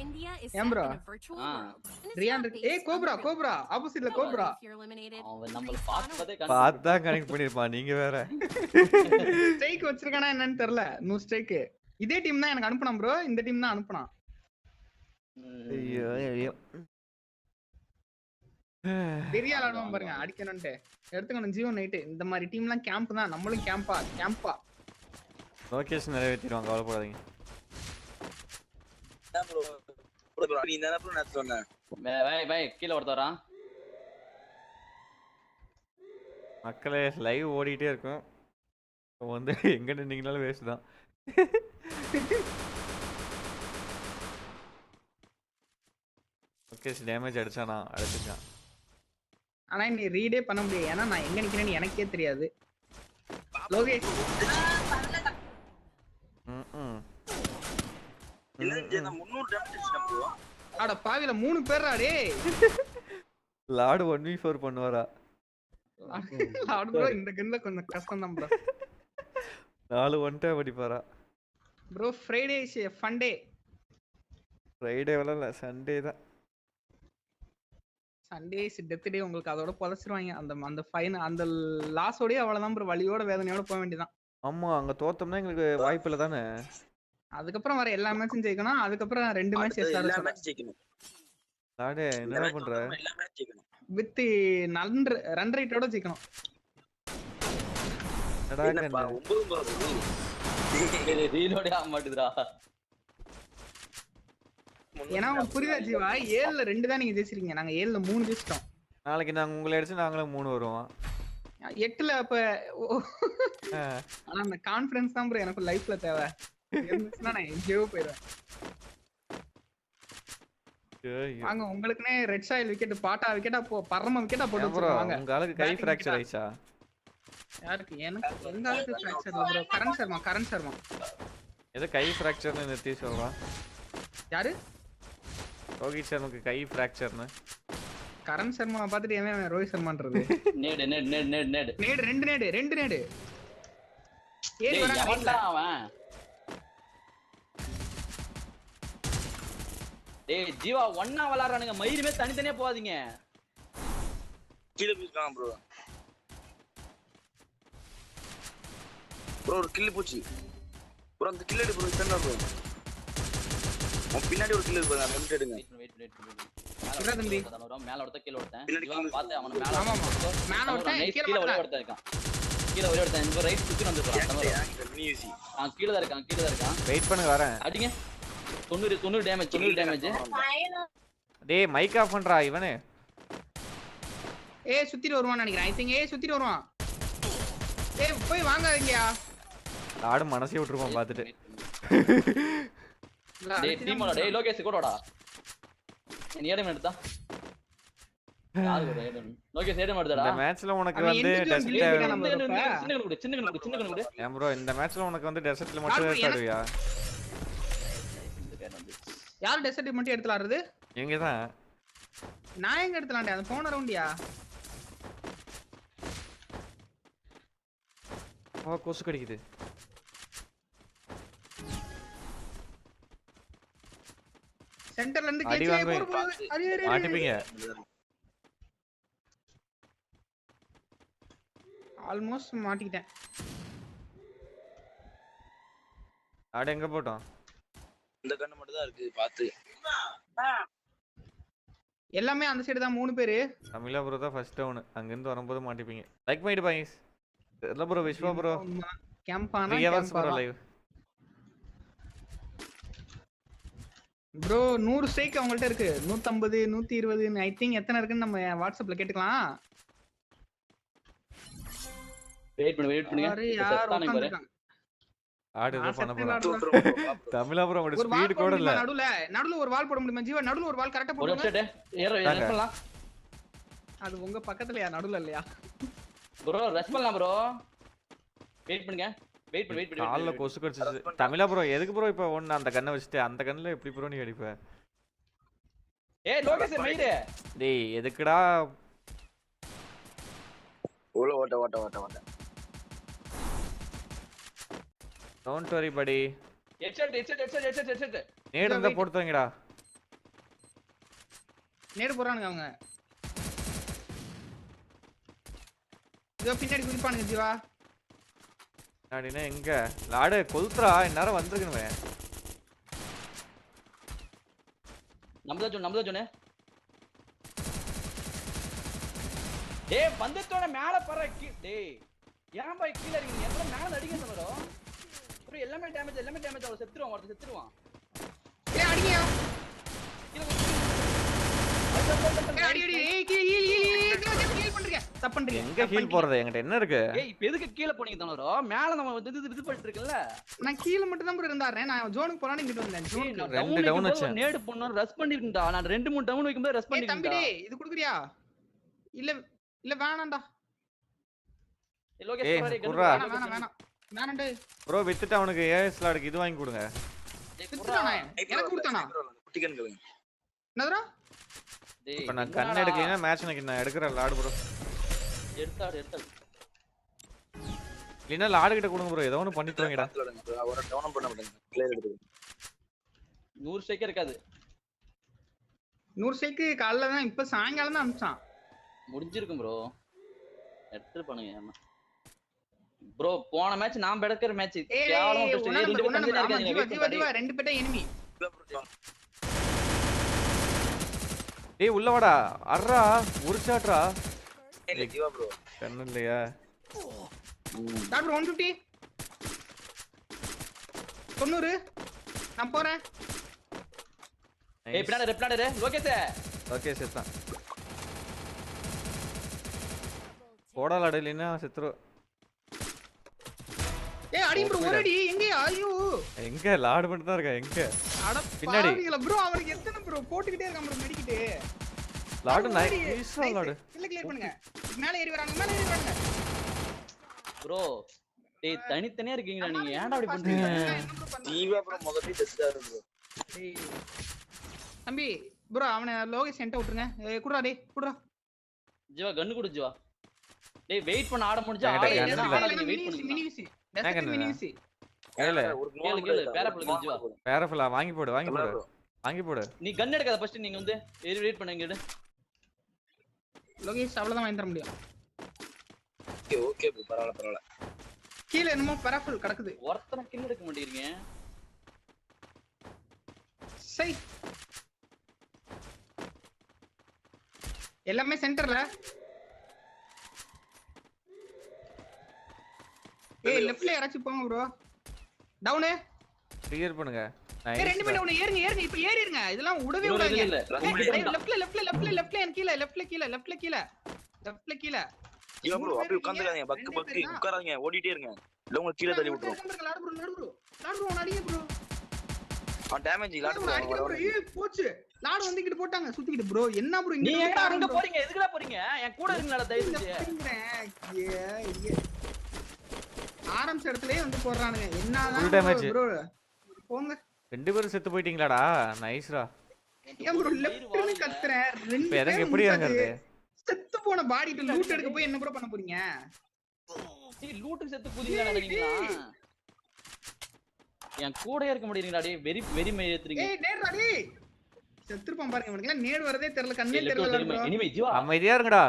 India is ஏன் set bro? in a virtual world. And it's ரியான் not இருக்கு. ஏய் based on cobra real cobra ஆப்போசிட்ல life. Cobra. If you're eliminated, அவன் you நம்மள respawn பார்த்ததே பார்த்தா கனெக்ட் பண்ணிருப்பான் நீங்க வேற. ஸ்ட்ரைக் வச்சிருக்கானா என்னன்னு தெரியல. நூ ஸ்ட்ரைக். இதே டீம் தான் எனக்கு அனுப்புனான் ப்ரோ. இந்த டீம் தான் அனுப்புனான். ஐயோ ஐயோ. பெரிய ஆளாடுவான் பாருங்க அடிக்கணும்ட்டு. எடுத்துக்கணும் ஜீவன் நைட். இந்த மாதிரி டீம்லாம் கேம்ப் தான். நம்மளும் கேம்பா. லொகேஷன் நிறைவேத்திடுவாங்க கவலைப்படாதீங்க. ப்ரோ நீ என்ன ப்ரோ நான் சொன்னேன். பை கீழ ஒருத்தரா. மக்களே லைவ் ஓடிட்டே இருக்கும். வந்து எங்க நின்னீங்கனாலும் வேஸ்ட் தான். லொகேஷன் டேமேஜ் அடிச்சானா அடிச்சான். ஆனா நீ ரீடே பண்ண முடியாது. ஏன்னா நான் எங்க நிக்கிறேன்னு எனக்கே தெரியாது. லோகேஷ் இல்ல நான் 300 டேமேஜ் அடிச்சேன் ப்ரோ. அட பாவில 3 பேர்டா டேய். லார்ட் 1v4 பண்ணுவாரா? லார்ட் ப்ரோ இந்த கன்ல கொஞ்சம் கஷ்டம் தான் ப்ரோ. 4 ஒன் டேப் அடிப்பாரா? Bro Friday is a fun day. Friday இல்ல சண்டே தான். Sunday is death day. உங்களுக்கு அதோட பொலச்சிருவாங்க. அந்த ஃபைன் அந்த லாஸோடயே அவ்வளவுதான் ப்ரோ. வலியோட வேதனையோட போக வேண்டியதான். ஆமா அங்க தோத்தோம்னா எங்களுக்கு வாய்ப்பு இல்ல தானே. அதுக்கப்புறம் வர எல்லா மேட்சும் ஜெயிக்கணும். அதுக்கப்புறம் 2 மேட்ச் எஸ்ஆர் எல்லா மேட்ச் ஜெயிக்கணும். லாடே என்ன பண்ற? எல்லா மேட்ச் ஜெயிக்கணும். வித் ரன் ரேட்டோட ஜெயிக்கணும். என்னடா என்னப்பா 9 ரீலோடே ஆக மாட்டுதுடா. ஏன்னா உங்களுக்கு புரியுதா ஜீவா? 7ல 2 தான் நீங்க ஜெயிச்சிருக்கீங்க. நாங்க 7ல 3 ஜெயிச்சிட்டோம். நாளைக்கு நாங்க உங்களை அடிச்சு நாங்களும் 3 வருவோம். 8ல அப்ப ஆனா அந்த கான்ஃபிடன்ஸ் தான் ப்ரோ எனக்கு லைஃப்ல தேவை. இருந்துச்சுன்னா நான் எங்கேயோ போயிடுவேன். வாங்க உங்களுக்குனே ரெட் சாயில் விக்கெட் பாட்டா விக்கெட்டா பரம விக்கெட்டா போட்டு வச்சிருக்காங்க. உங்க ஆளுக்கு கை ஃபிராக்சர் ஆயிச்சா? யாருக்கு? எனக்கு எங்க ஆளுக்கு ஃபிராக்சர் இல்ல ப்ரோ. கரண் சர்மா ஏதோ கை ஃபிராக்சர்னு நிறுத்தி சொல்றான். யாரு? ரோஹித் சர்மாக்கு கை ஃபிராக்சர்னு. கரண் சர்மா பார்த்துட்டு ஏன் ரோஹித் சர்மான்றது? நேடு 2 நேடு. ஏய் எவன்டா அவன்? டேய் ஜீவா ஒண்ணா விளையாடுறானுங்க. மயிலுமே தனித்தனியா போகாதீங்க. கீழ போயிட்டான் ப்ரோ. ப்ரோ ஒரு கில் போச்சு. ப்ரோ அந்த கில் எடு ப்ரோ. என்ன ப்ரோ? பின்னாடி ஒரு கில் இருக்கு பாருங்க. ரெண்டு எடுங்க. இல்ல தம்பி. மேல ஒருத்த கீழ ஒருத்தன். இவன் பாத்து அவன மேல. ஆமா மேல ஒருத்தன் கீழ ஒருத்தன் இருக்கான். கீழ ஒருத்தன் இந்த ரைட் சுத்தி வந்துறான். கீழ தான் இருக்கான். வெயிட் பண்ணுங்க வரேன். அடிங்க. 90 டேமேஜ். டேய் மைக் ஆஃப் பண்றா இவனே. ஏய் சுத்திட்டு வருவான்னு நினைக்கிறேன். ஐ திங்க் சுத்திட்டு வருவான். ஏய் போய் வாங்காதீங்கயா. ஆடு மனசே விட்டுருப்பான் பாத்துட்டு. டேய் டீமோட டேய் லோகேஷ் கூட வாடா. நீ ஏடம் எடுத்தா. யாரு கூட ஏடம்? லோகேஷ் ஏடம் எடுத்தடா. இந்த மேட்ச்ல உனக்கு வந்து டெஸ்ட் சின்ன கண்ணு. ஏன் ப்ரோ இந்த மேட்ச்ல உனக்கு வந்து டெசர்ட்ல மட்டும் ஆடுவியா? யார் டெசர்ட் மட்டும் எடுத்துலாறது? இவங்க தான். நான் எங்க எடுத்துலாம்டா? அது போன ரவுண்டியா? கொசு கடிக்குது. சென்டர்ல இருந்து அடி கேட்சே வாங்குவேன். போடு. மாட்டிப்பீங்க. ஆல்மோஸ்ட் மாட்டிக்கிட்டேன். ஆடு எங்க போட்டோம்? இந்த கண்ணு மட்டும் தான் இருக்கு பாத்து. எல்லாமே அந்த சைடு தான் 3 பேரு. தமிழா ப்ரோ தான் ஃபர்ஸ்ட் டவுன். அங்க இருந்து வரும்போது மாட்டிப்பீங்க. Like might boys. இல்ல ப்ரோ விஸ்வா ப்ரோ. கேம்பானா 3 hours bro live. Bro 100 strike அவங்கள்ட்ட இருக்கு. 150 120 ஐ திங்க் எத்தனை இருக்குன்னு நம்ம வாட்ஸ்அப்ல கேட்டுக்கலாம். வெயிட் பண்ணுங்க. யார் உட்கார்ந்திருக்காங்க? ஆடு ஏதோ பண்ண போறான். தமிழா ப்ரோ உங்க ஸ்பீட் கூட இல்ல. நடுவுல ஒரு வால் போட முடியுமா ஜீவா? நடுவுல ஒரு வால் கரெக்ட்டா போடுங்க. ஏறலாம். அது உங்க பக்கத்துலயா? நடுவுல இல்லையா? ப்ரோ ரஷ் பண்ணலாம் ப்ரோ. வெயிட் பண்ணுங்க. வெயிட் பண்ணு. கால்ல கொசு கடிச்சிச்சு. தமிழா ப்ரோ எதுக்கு ப்ரோ இப்போ ஒண்ணு அந்த கண்ணை வச்சிட்டு அந்த கண்ணுல எப்படி ப்ரோ நீ அடிப்ப? ஏய் லோகேஷ் மயிரே. டேய் எதுக்குடா? ஓட்ட. டோன்ட் வரி படி. ஹெட்செட். நேடு இருந்தா போட்டு தரங்கடா. நேடு போறானுங்க அவங்க. இதோ பின்னாடி குதிப்பானுங்க ஜீவா. அப்படின்னா எங்க லாடு கொல்த்ரா இந்நேரம் வந்திருக்கணுமே. நம்மதான் சொன்னே. டேய் வந்துட்டோட மேல பற டேய். ஏன் பாய் கீழ இருக்கீங்க? எவ்வளவு மேல அடிங்க சொன்னறோ. ப்ரோ எல்லாமே டேமேஜ் அவள செத்துருவான். ஏய் அடிங்க. கீழ அடி ஏய் ஹீல் பண்றீங்க. தப்பு பண்றீங்க. எங்க ஹீல் போறது? என்கிட்ட என்ன இருக்கு? ஏய் இப்போ எதுக்கு கீழ போனீங்க தனரோ? மேல நம்ம இது பண்ணிட்டு இருக்கல. நான் கீழ மட்டும் தான் ப்ரோ இருந்தாரே. நான் ஜோனுக்கு போறானே இங்க வந்தேன். ஜோனுக்கு ரெண்டு டவுன் வச்சேன். நேடு போறணும் ரஷ் பண்ணிருக்கேன்டா. நான் 2-3 டவுன் வைக்கும்போது ரஷ் ஏய் தம்பி பண்ணிருக்கேன்டா. டேய் இது குடுக்குறியா? இல்ல வேணாம்டா. லோகேஷ் ஏய், பாரு குர்ரா. வேணாம் டேய். ப்ரோ வித்துட்டு அவனுக்கு ஏஎஸ் லாடுக்கு இது வாங்கி கொடுங்க. குடுத்தானே. எனக்கு குடுத்தானா? குட்டி கன் கேளுங்க. என்னதுடா? டேய் இப்ப நான் கன் எடுக்கலைன்னா மேட்ச் நான் எடுக்கிறேன் லாடு ப்ரோ. எடுத்தாடு. இல்லைன்னா லாடு கிட்ட கொடுங்க ப்ரோ. ஏதோ ஒன்று பண்ணிட்டு வாங்கடா. ஒரு டவுன் பண்ண மாட்டேங்க. கிளியர் எடுத்துங்க. 100 ஸ்ட்ரைக் இருக்காது. 100 ஸ்ட்ரைக் காலைல தான் இப்ப சாயங்காலம் தான் அனுப்பிச்சான். முடிஞ்சிருக்கும் ப்ரோ. எடுத்து பண்ணுங்க. ப்ரோ போன மேட்ச் நான் எடுக்கிற மேட்ச் கேவலமா போச்சு. ஜீவா ரெண்டு பேட்ட எனிமி. டேய் உள்ள வாடா. அர்ரா ஒரு ஷாட்ரா. இல்ல ஜீவா ப்ரோ. கண்ணு இல்லையா? டாக்டர் 150 90 நான் போறேன். ஏய் பின்னாடி லோகேஷ். ஓகே செத்தான். போடா லாடு இல்லைன்னா செத்துரு. ஏய் அடி ப்ரோ ஒரடி எங்கயா? ஐயோ எங்க லாடு மட்டும் தான் இருக்கா? எங்க அட பின்னாடி. பாவிங்களா ப்ரோ அவனுக்கு எத்தனை ப்ரோ போட்டுக்கிட்டே இருக்கான் ப்ரோ மெடிக்கிட்டு. லாடு நைஸா லாடு. இல்ல கிளியர் பண்ணுங்க. மேல ஏறி வராங்க. ப்ரோ டேய் தனித்தனியா இருக்கீங்கடா நீங்க. ஏன்டா அப்படி பண்றீங்க? ஜீவா ப்ரோ முதல்ல டெஸ்டா இருக்கு. டேய் தம்பி ப்ரோ அவனை லோகேஷ் சென்ட விட்டுருங்க. குடுறா டேய் குடுறா. ஜீவா கன்னு குடு ஜீவா. டேய் வெயிட் பண்ண ஆட முடிஞ்சா என்கிட்ட ஆடு. gun என்ன இல்ல. ஆடாதீங்க வெயிட் பண்ணுங்க. மினி விசி. டெஸ்ட் மினி விசி. கேளு கேளு பேரப்புல ஜீவா. பேரஃபுல்லா வாங்கி போடு. வாங்கி போடு. நீ கன் எடுக்காத ஃபர்ஸ்ட். நீங்க வந்து வெயிட் பண்ணுங்க எடு. லோகேஷ் அவ்வளவுதான் வாங்கி தர முடியும். ஓகே ப்ரோ பரவாயில்ல. கீழ என்னமோ பராஃபுல் கிடக்குது. ஒருத்தனை கில் எடுக்க மாட்டீங்க. சை எல்லாமே சென்டர்ல. ஏய் லெஃப்ட்ல யாராச்சும் போங்க ப்ரோ. டவுன் கிளியர் பண்ணுங்க. ஏய் ரெண்டு பேரும் டவுன் ஏறுங்க இப்ப ஏறிடுங்க. இதெல்லாம் உடவே இல்ல விடாதீங்க. இல்ல. லெஃப்ட்ல என் கீழ லெஃப்ட்ல கீழ. ஜீவா ப்ரோ அப்படியே உட்கார்ந்துறாதீங்க. பக்கு உட்காராதீங்க. ஓடிட்டே இருங்க. இல்ல உங்க கீழ தள்ளி விட்டுரும். லாடு ப்ரோ அவன் அடிங்க ப்ரோ. அவன் டேமேஜ் லாட் ப்ரோ. ஏய் போச்சு. லாடு வந்து இங்க போட்டாங்க சுத்திக்கிட்டு ப்ரோ. என்ன ப்ரோ நீ இங்க ஏன்டா அங்க போறீங்க? எதுக்குடா போறீங்க? என் கூட இருங்கடா தயவு செஞ்சு. ஆரம்பிச்ச இடத்துலயே வந்து போடுறானுங்க. Full என்னதான் damage. ப்ரோ போங்க. ரெண்டு பேரும் செத்து போயிட்டீங்களாடா? நைஸ்ரா. ஏன் ப்ரோ லெஃப்ட்ல கத்துறேன். ரெண்டு இப்போ எதுக்கு எப்படி இறங்குறது? செத்து போன பாடிட்ட லூட் எடுக்க போய் என்ன ப்ரோ பண்ண போறீங்க? நீ லூட்டுக்கு செத்து புதிங்களா நினைக்கிறீங்களா? என் கூட இருக்க முடியீங்களா? டேய் வெரி மேயத்றீங்க. ஏய் நேர்டா டேய். செத்துறப்பம் பாருங்க இவனுக்கு நேடு வரதே தெரியல கண்ணே தெரியல ப்ரோ. இனிமே ஜீவா அமைதியா இருங்கடா.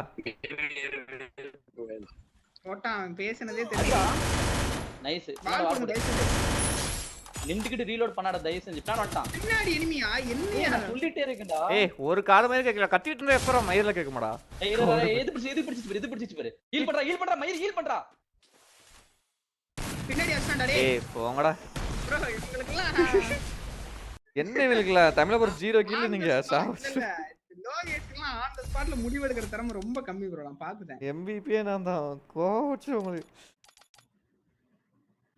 போட்டான் பேசினதே தெரியல. நைஸ். பால் போடுங்க தயவு நின்னுக்கிட்டு ரீலோட் பண்ணாத தயவு செஞ்சு. பின்னாடி வந்துட்டான். பின்னாடி எனிமியா என்னையா நான் சொல்லிட்டே இருக்கேன்டா. ஏய் ஒரு காது மாதிரி கேட்கல. கத்திட்டு இருந்தா எப்பறம் மயிர்ல கேட்க மாடா. ஏய் இது பிடிச்சிச்சு பாரு. ஹீல் பண்றா மயிர் ஹீல் பண்றா. பின்னாடி அடிச்சான்டா டேய். ஏய் போங்கடா. ப்ரோ இவங்களுக்குலாம் என்ன இவங்களுக்குல தமிழ்ல ஒரு 0 கில் நீங்க லோகேஷ்லாம் ஆன் தி ஸ்பாட்ல முடிவு எடுக்கிற திறமை ரொம்ப கம்மி ப்ரோ. நான் பாத்துட்டேன். MVP நான் தான் கோவச்சு உங்களுக்கு.